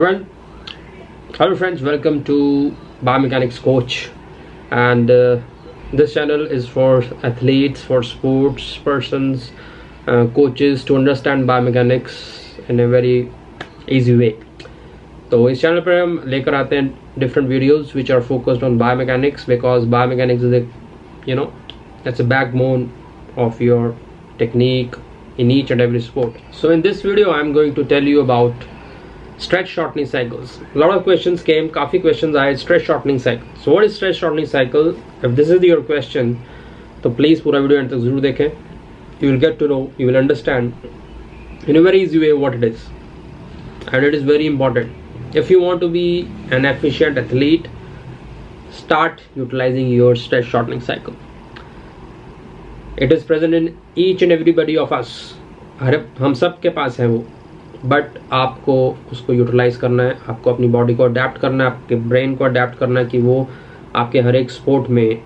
Everyone, hello friends, welcome to Biomechanics Coach, and this channel is for athletes, for sports persons, coaches to understand biomechanics in a very easy way. तो इस channel पर हम लेकर आते हैं different videos which are focused on biomechanics because biomechanics is that's a backbone of your technique in each and every sport. So in this video I'm going to tell you about stretch shortening cycles. A lot of questions came, काफी questions आए stretch shortening cycle. So what is stretch shortening cycle? If this is your question, तो please पूरा video अंत तक जरूर देखें. You will get to know, you will understand in a very easy way what it is, and it is very important. If you want to be an efficient athlete, start utilizing your stretch shortening cycle. It is present in each and everybody of us. हम सब के पास है वो, but आपको उसको utilise करना है, आपको अपनी बॉडी को अडेप्ट करना है, आपके ब्रेन को अडेप्ट करना है कि वो आपके हर एक स्पोर्ट में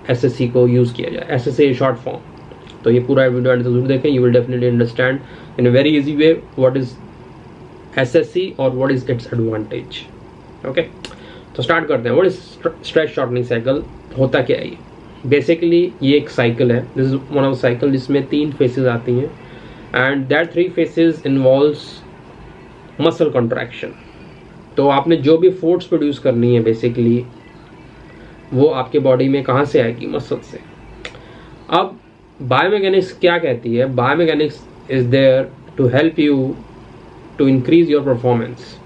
एसएससी को यूज़ किया जाए. SSC short form. तो ये पूरा वीडियो अंत तक जरूर देखें. You will definitely understand in a very easy way what is SSC और what is its advantage. Okay, तो स्टार्ट करते हैं. What is stretch shortening cycle? होता क्या है ये? बेसिकली ये एक साइकिल है. This is one of cycle जिसमें 3 फेसेस आती हैं, and that 3 phases involves muscle contraction. तो आपने जो भी फोर्स प्रोड्यूस करनी है बेसिकली वो आपके बॉडी में कहाँ से आएगी? मसल से. अब बायोमैकेनिक्स क्या कहती है? Biomechanics is there to help you to increase your performance.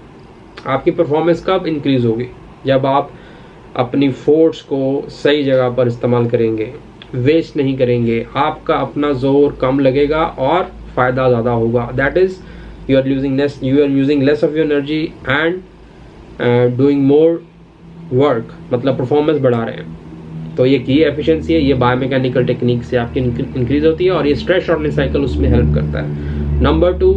आपकी परफॉर्मेंस कब इंक्रीज होगी? जब आप अपनी फोर्स को सही जगह पर इस्तेमाल करेंगे, वेस्ट नहीं करेंगे, आपका अपना जोर कम लगेगा और फायदा ज़्यादा होगा. That is you are using less of your energy and doing more work, मतलब परफॉर्मेंस बढ़ा रहे हैं. तो ये की एफिशिएंसी है, ये बायोमैकेनिकल टेक्निक से आपकी इंक्रीज होती है और ये स्ट्रेच शॉर्टनिंग साइकिल उसमें हेल्प करता है. नंबर 2,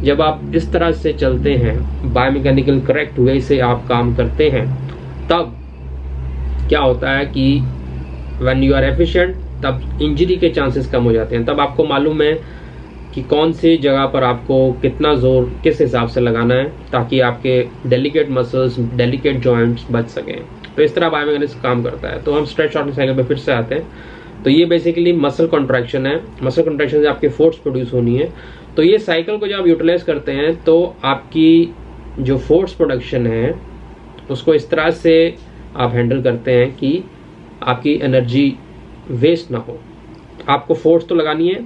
जब आप इस तरह से चलते हैं, बायोमैकेनिकल करेक्ट वे से आप काम करते हैं, तब क्या होता है कि व्हेन यू आर एफिशिएंट, तब इंजरी के चांसेस कम हो जाते हैं. तब आपको मालूम है कि कौन सी जगह पर आपको कितना जोर किस हिसाब से लगाना है ताकि आपके डेलिकेट मसल्स, डेलिकेट जॉइंट्स बच सकें. तो इस तरह बायोमैकेनिक्स काम करता है. तो हम स्ट्रेच शॉर्टनिंग साइकिल पे फिर से आते हैं. तो ये बेसिकली मसल कॉन्ट्रैक्शन है. मसल कॉन्ट्रैक्शन से आपकी फोर्स प्रोड्यूस होनी है. तो ये साइकिल को जब आप यूटिलाइज करते हैं तो आपकी जो फोर्स प्रोडक्शन है उसको इस तरह से आप हैंडल करते हैं कि आपकी एनर्जी वेस्ट ना हो. आपको फोर्स तो लगानी है,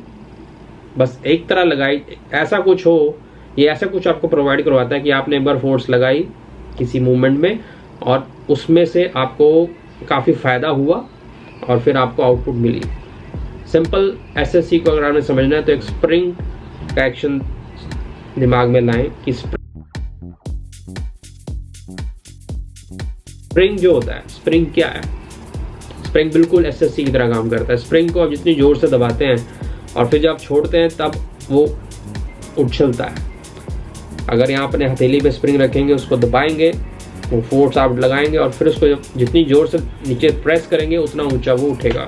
बस एक तरह लगाई, ऐसा कुछ हो, ये ऐसा कुछ आपको प्रोवाइड करवाता है कि आपने एक बार फोर्स लगाई किसी मूवमेंट में और उसमें से आपको काफ़ी फ़ायदा हुआ और फिर आपको आउटपुट मिली. सिंपल एसएससी को अगर आपने समझना है तो एक स्प्रिंग का एक्शन दिमाग में लाएं कि स्प्रिंग जो होता है, स्प्रिंग क्या है? स्प्रिंग बिल्कुल एसएससी की तरह काम करता है. स्प्रिंग को आप जितनी जोर से दबाते हैं और फिर जब आप छोड़ते हैं तब वो उछलता है. अगर यहाँ अपने हथेली पे स्प्रिंग रखेंगे, उसको दबाएंगे, वो फोर्स आप लगाएंगे और फिर उसको जितनी जोर से नीचे प्रेस करेंगे उतना ऊंचा वो उठेगा.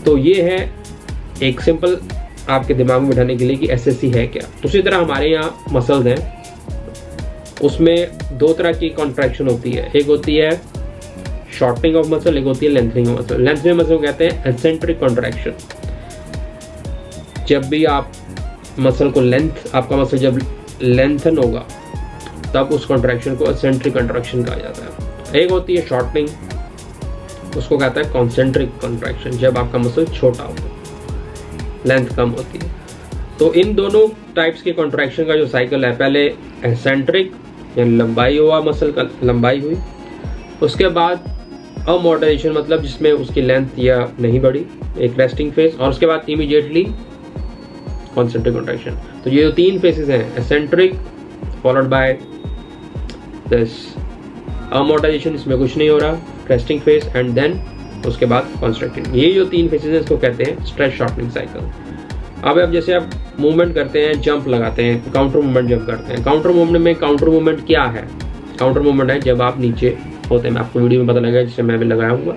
तो ये है एक सिंपल आपके दिमाग में बिठाने के लिए कि एसएससी है क्या. उसी तरह हमारे यहाँ मसल्स हैं, उसमें 2 तरह की कॉन्ट्रैक्शन होती है. एक होती है शॉर्टनिंग ऑफ मसल, एक होती है lengthening of muscle. Lengthening muscle को कहते हैं एसेंट्रिक कॉन्ट्रैक्शन. जब भी आप मसल को आपका मसल जब लेंथन होगा तब उस कॉन्ट्रैक्शन को एसेंट्रिक कॉन्ट्रैक्शन कहा जाता है. एक होती है शॉर्टनिंग, उसको कहता है कॉन्सेंट्रिक कॉन्ट्रैक्शन, जब आपका मसल छोटा होता है, लेंथ कम होती है. तो इन दोनों टाइप्स के कॉन्ट्रैक्शन का जो साइकिल है, पहले एसेंट्रिक यानी लंबाई हुआ, मसल का लंबाई हुई, उसके बाद अमोर्टाइजेशन मतलब जिसमें उसकी लेंथ या नहीं बढ़ी, एक रेस्टिंग फेज, और उसके बाद इमीडिएटली कॉन्सेंट्रिक कॉन्ट्रैक्शन. तो ये जो 3 फेसेस हैं, eccentric followed by this amortisation, इसमें कुछ नहीं हो रहा, रेस्टिंग फेज एंड देन उसके बाद कॉन्स्ट्रक्टिंग. ये जो 3 फेसेस हैं इसको कहते हैं स्ट्रेच शॉर्टनिंग साइकिल. अब जैसे आप मूवमेंट करते हैं, जंप लगाते हैं, काउंटर मूवमेंट जंप करते हैं. काउंटर मूवमेंट में काउंटर मूवमेंट क्या है? काउंटर मूवमेंट है जब आप नीचे होते हैं. आपको वीडियो में पता लगेगा जिससे मैं भी लगाया हुआ.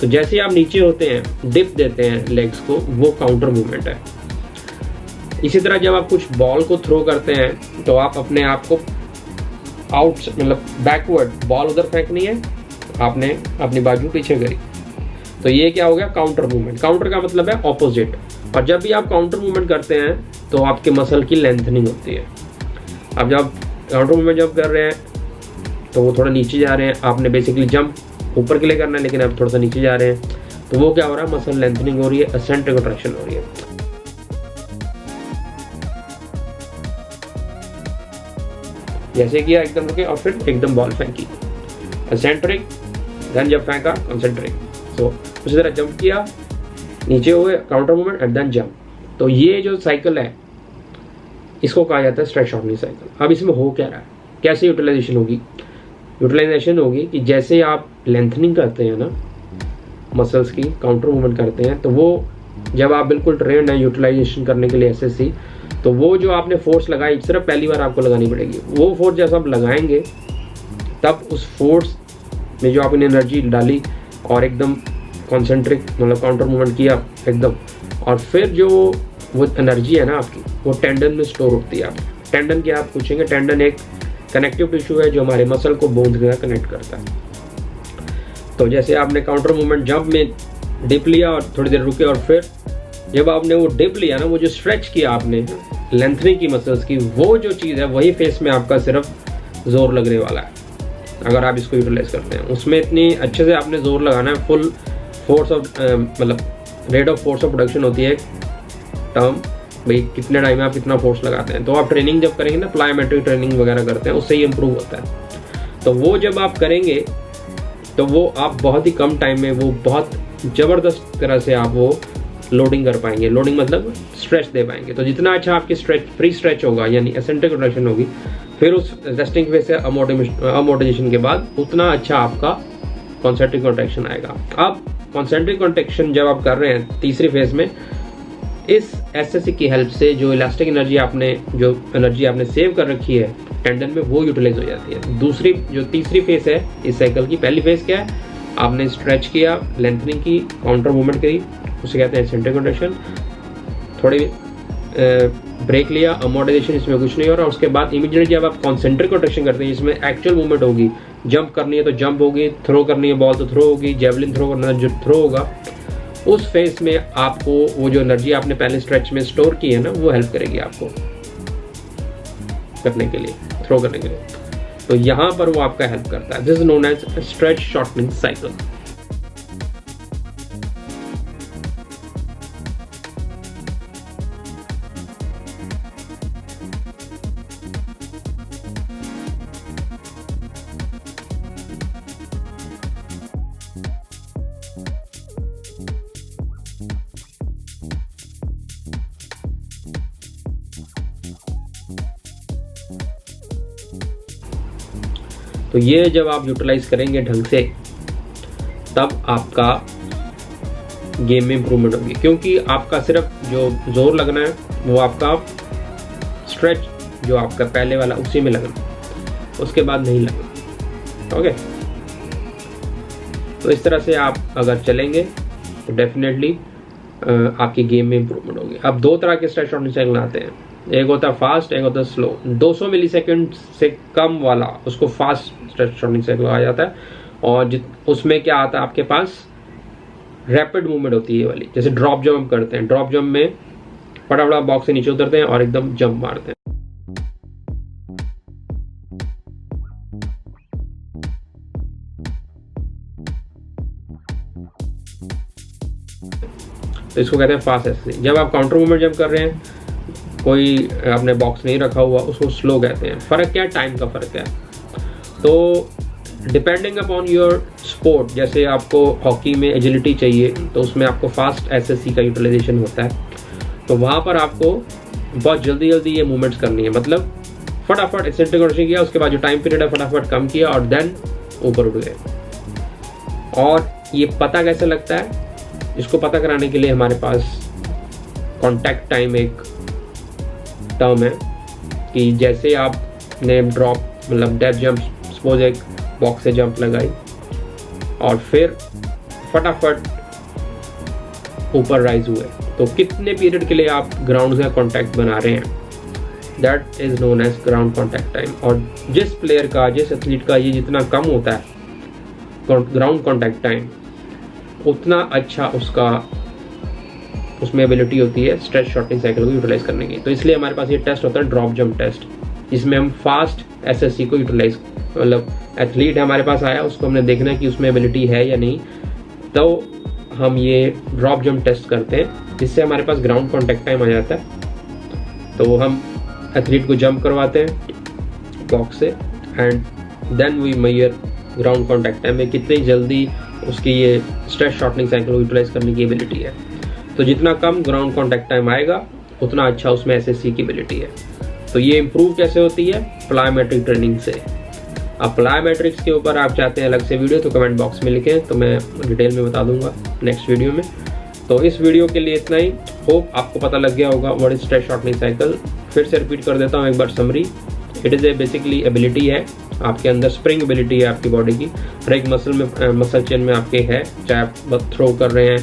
तो जैसे ही आप नीचे होते हैं, डिप देते हैं लेग्स को, वो काउंटर मूवमेंट है। इसी तरह जब आप कुछ बॉल को थ्रो करते हैं तो आप अपने आप को आउट मतलब बैकवर्ड, बॉल उधर फेंकनी है, आपने अपनी बाजू पीछे करी, तो ये क्या हो गया, काउंटर मूवमेंट। काउंटर का मतलब है ऑपोजिट। और जब भी आप काउंटर मूवमेंट करते हैं तो आपके मसल की लेंथनिंग होती है। अब जब काउंटर मूवमेंट जब कर रहे हैं तो वो थोड़ा नीचे जा रहे हैं, आपने बेसिकली जंप ऊपर के लिए करना है लेकिन आप थोड़ा सा नीचे जा रहे हैं, तो वो क्या हो रहा है, मसल लेंथनिंग हो रही है, एसेंट्रिक कंट्रैक्शन हो रही है। जैसे किया एकदम रुके और फिर एकदम बॉल फेंकी, एसेंट्रिक, देन जब फेंका कंसेंट्रिक। तो उसी तरह जंप किया, नीचे हुए, counter movement and then jump. तो ये जो साइकिल है इसको कहा जाता है स्ट्रेच शॉर्टनिंग साइकिल। अब इसमें हो क्या रहा है, कैसे यूटिलाइजेशन होगी? यूटिलाइजेशन होगी कि जैसे आप लेंथनिंग करते हैं ना मसल्स की, काउंटर मूवमेंट करते हैं, तो वो जब आप बिल्कुल ट्रेंड है यूटिलाइजेशन करने के लिए एसएससी, तो वो जो आपने फोर्स लगाई सिर्फ पहली बार आपको लगानी पड़ेगी। वो फोर्स जैसा आप लगाएंगे तब उस फोर्स में जो आपने एनर्जी डाली और एकदम कॉन्सेंट्रिक मतलब काउंटर मूवमेंट किया एकदम, और फिर जो वो एनर्जी है ना आपकी, वो टेंडन में स्टोर होती है। आप टेंडन क्या आप पूछेंगे, टेंडन एक कनेक्टिव टिश्यू है जो हमारे मसल को बोन्स के साथ कनेक्ट करता है। तो जैसे आपने काउंटर मूवमेंट जंप में डिप लिया और थोड़ी देर रुके, और फिर जब आपने वो डिप लिया ना, वो जो स्ट्रेच किया आपने लेंथनिंग की मसल्स की, वो जो चीज़ है वही फेस में आपका सिर्फ जोर लगने वाला है अगर आप इसको यूटिलाइज करते हैं। उसमें इतनी अच्छे से आपने जोर लगाना है, फुल फोर्स ऑफ मतलब rate of force of production होती है टर्म, भाई कितने टाइम में आप कितना फोर्स लगाते हैं। तो आप ट्रेनिंग जब करेंगे ना, प्लायोमेट्रिक ट्रेनिंग वगैरह करते हैं, उससे ही इंप्रूव होता है। तो वो जब आप करेंगे तो वो आप बहुत ही कम टाइम में वो बहुत ज़बरदस्त तरह से आप वो लोडिंग कर पाएंगे। लोडिंग मतलब स्ट्रेच दे पाएंगे। तो जितना अच्छा आपकी स्ट्रेच प्री स्ट्रेच होगा यानी एसेंट्रिक कंट्रैक्शन होगी, फिर उस रेस्टिंग फेज से अमोर्टाइजेशन के बाद उतना अच्छा आपका कॉन्सेंट्रिक कंट्रैक्शन आएगा। अब कॉन्सेंट्रिक कंट्रैक्शन जब आप कर रहे हैं तीसरी फेज में, इस एसएससी की हेल्प से जो इलास्टिक एनर्जी आपने सेव कर रखी है टेंडन में, वो यूटिलाइज हो जाती है। जो तीसरी फेज है इस साइकिल की, पहली फेज क्या है, आपने स्ट्रेच किया, लेंथनिंग की, काउंटर मूवमेंट करी, उसे कहते हैं एसेंट्रिक कंट्रैक्शन, थोड़ी ब्रेक लिया, अमोर्टाइजेशन, इसमें कुछ नहीं हो रहा। उसके बाद इमीडिएटली जब आप कॉन्सेंट्रिक कंट्रैक्शन करते हैं, इसमें एक्चुअल मूवमेंट होगी, जंप करनी है तो जंप होगी, थ्रो करनी है बॉल तो थ्रो होगी, जेवलिन थ्रो करना है जो थ्रो होगा, उस फेज में आपको वो जो एनर्जी आपने पहले स्ट्रेच में स्टोर की है ना, वो हेल्प करेगी आपको करने के लिए, थ्रो करने के लिए। तो यहाँ पर वो आपका हेल्प करता है। This is known as stretch shortening cycle. तो ये जब आप यूटिलाइज करेंगे ढंग से, तब आपका गेम में इंप्रूवमेंट होगी, क्योंकि आपका सिर्फ जो जोर लगना है वो आपका स्ट्रेच जो आपका पहले वाला उसी में लगना, उसके बाद नहीं लगना। ओके, तो इस तरह से आप अगर चलेंगे तो डेफिनेटली आपकी गेम में इंप्रूवमेंट होगी। अब दो तरह के स्ट्रेच शॉर्टनिंग साइकिल आते हैं, एक होता है फास्ट, एक होता है स्लो। 200 मिलीसेकंड से कम वाला उसको फास्ट स्ट्रेच शॉर्टनिंग साइकिल कहा जाता है। और उसमें क्या आता है, आपके पास रैपिड मूवमेंट होती है ये वाली, जैसे ड्रॉप जंप हम करते हैं, ड्रॉप जंप में फटाफट बॉक्स से नीचे उतरते हैं और एकदम जंप मारते हैं। तो इसको कहते हैं फास्ट एसएससी। जब आप काउंटर मूवमेंट जंप कर रहे हैं, कोई आपने बॉक्स नहीं रखा हुआ, उसको स्लो कहते हैं। फ़र्क क्या है, टाइम का फ़र्क है। तो डिपेंडिंग अपॉन योर स्पोर्ट, जैसे आपको हॉकी में एजिलिटी चाहिए तो उसमें आपको फास्ट एसएससी का यूटिलाइजेशन होता है। तो वहाँ पर आपको बहुत जल्दी जल्दी ये मूवमेंट्स करनी है, मतलब फटाफट एसेंट्रिक कंट्रैक्शन किया, उसके बाद जो टाइम पीरियड है फटाफट कम किया और देन ऊपर उठ गए। और ये पता कैसे लगता है, इसको पता कराने के लिए हमारे पास कॉन्टैक्ट टाइम एक टर्म है कि जैसे आपने ड्रॉप मतलब डेप जंप, सपोज एक बॉक्स से जंप लगाई और फिर फटाफट ऊपर राइज हुए। तो कितने पीरियड के लिए आप ग्राउंड का कॉन्टैक्ट बना रहे हैं, that is known as ground contact time. और जिस प्लेयर का, जिस एथलीट का ये जितना कम होता है ग्राउंड कॉन्टैक्ट टाइम, उतना अच्छा उसमें एबिलिटी होती है स्ट्रेच शॉर्टनिंग साइकिल को यूटिलाइज करने की। तो इसलिए हमारे पास ये टेस्ट होता है ड्रॉप जंप टेस्ट, जिसमें हम फास्ट एसएससी को यूटिलाइज, मतलब एथलीट हमारे पास आया, उसको हमने देखना है कि उसमें एबिलिटी है या नहीं, तो हम ये ड्रॉप जंप टेस्ट करते हैं, जिससे हमारे पास ग्राउंड कॉन्टैक्ट टाइम आ जाता है। तो हम एथलीट को जंप करवाते हैं बॉक्स से and then we measure ground contact time में कितनी जल्दी उसकी ये स्ट्रेच शॉर्टनिंग साइकिल को यूटिलाइज करने की एबिलिटी है। तो जितना कम ग्राउंड कॉन्टैक्ट टाइम आएगा उतना अच्छा उसमें एसएससी की एबिलिटी है। तो ये इंप्रूव कैसे होती है? प्लायोमेट्रिक ट्रेनिंग से। अब प्लायोमेट्रिक्स के ऊपर आप चाहते हैं अलग से वीडियो तो कमेंट बॉक्स में लिखें, तो मैं डिटेल में बता दूंगा नेक्स्ट वीडियो में। तो इस वीडियो के लिए इतना ही। होप आपको पता लग गया होगा what is stretch shortening cycle. फिर से रिपीट कर देता हूँ एक बार summary. It is a basically ability है, आपके अंदर स्प्रिंग एबिलिटी है आपकी बॉडी की, हर एक मसल चेन में आपके है, चाहे आप थ्रो कर रहे हैं,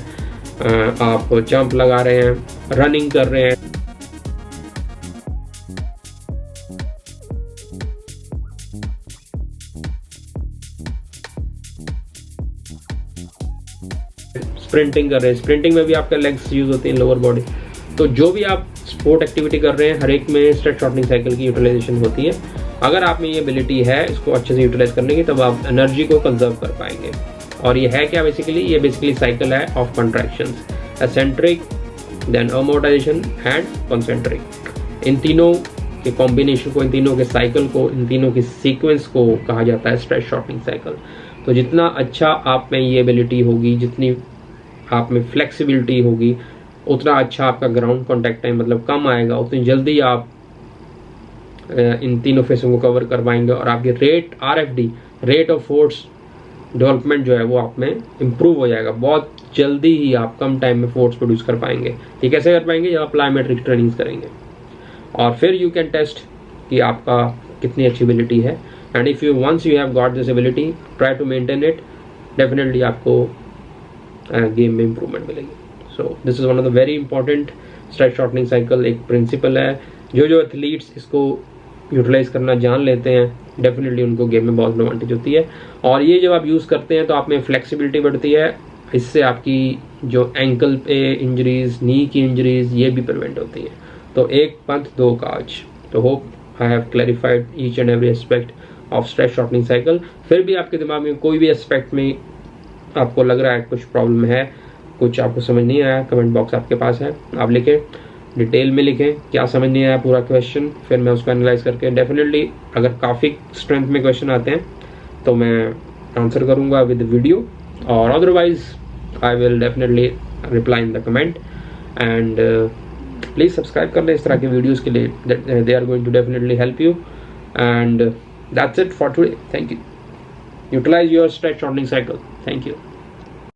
आप जंप लगा रहे हैं, रनिंग कर रहे हैं, स्प्रिंटिंग कर रहे हैं, स्प्रिंटिंग में भी आपका लेग्स यूज होते हैं, लोअर बॉडी। तो जो भी आप स्पोर्ट एक्टिविटी कर रहे हैं, हर एक में स्ट्रेच शॉर्टनिंग साइकिल की यूटिलाइजेशन होती है। अगर आप में ये एबिलिटी है इसको अच्छे से यूटिलाइज करने की, तब आप एनर्जी को कंजर्व कर पाएंगे। और ये है क्या बेसिकली? ये बेसिकली साइकिल है of contractions, eccentric, then amortization and concentric. इन तीनों के कॉम्बिनेशन को, इन तीनों के साइकिल को, इन तीनों की सीक्वेंस को कहा जाता है स्ट्रेच शॉर्टनिंग साइकिल। तो जितना अच्छा आप में ये एबिलिटी होगी, जितनी आप में फ्लेक्सिबिलिटी होगी, उतना अच्छा आपका ग्राउंड कॉन्टैक्ट टाइम मतलब कम आएगा, उतनी जल्दी आप इन तीनों फेसों को कवर कर पाएंगे और आपकी रेट ऑफ फोर्स डेवलपमेंट जो है वो आप में इम्प्रूव हो जाएगा। बहुत जल्दी ही आप कम टाइम में फोर्स प्रोड्यूस कर पाएंगे। ये कैसे कर पाएंगे? जब आप प्लायोमेट्रिक ट्रेनिंग करेंगे। और फिर यू कैन टेस्ट कि आपका कितनी अच्छी एबिलिटी है। And if once you have got this ability, try to maintain it, definitely आपको गेम में इंप्रूवमेंट मिलेगी। So this is one of the very important stretch shortening cycle. एक प्रिंसिपल है, जो एथलीट्स इसको यूटिलाइज करना जान लेते हैं, डेफिनेटली उनको गेम में बहुत एडवांटेज होती है। और ये जब आप यूज़ करते हैं तो आप में फ्लेक्सिबिलिटी बढ़ती है, इससे आपकी जो एंकल पे इंजरीज, नी की इंजरीज, ये भी प्रिवेंट होती है। तो एक पंथ दो काज। तो hope I have clarified each and every aspect of stretch shortening cycle. फिर भी आपके दिमाग में कोई भी एस्पेक्ट में आपको लग रहा है कुछ प्रॉब्लम है, कुछ आपको समझ नहीं आया, कमेंट बॉक्स आपके पास है, आप लिखें, डिटेल में लिखें क्या समझ नहीं आया पूरा क्वेश्चन, फिर मैं उसको एनालाइज करके डेफिनेटली अगर काफ़ी स्ट्रेंथ में क्वेश्चन आते हैं तो मैं आंसर करूंगा विद वीडियो, और otherwise I will definitely reply in the comment. And please subscribe कर लें इस तरह के वीडियोज़ के लिए, they are going to definitely help you. And that's it for today. Thank you. Utilise your stretch shortening cycle. Thank you.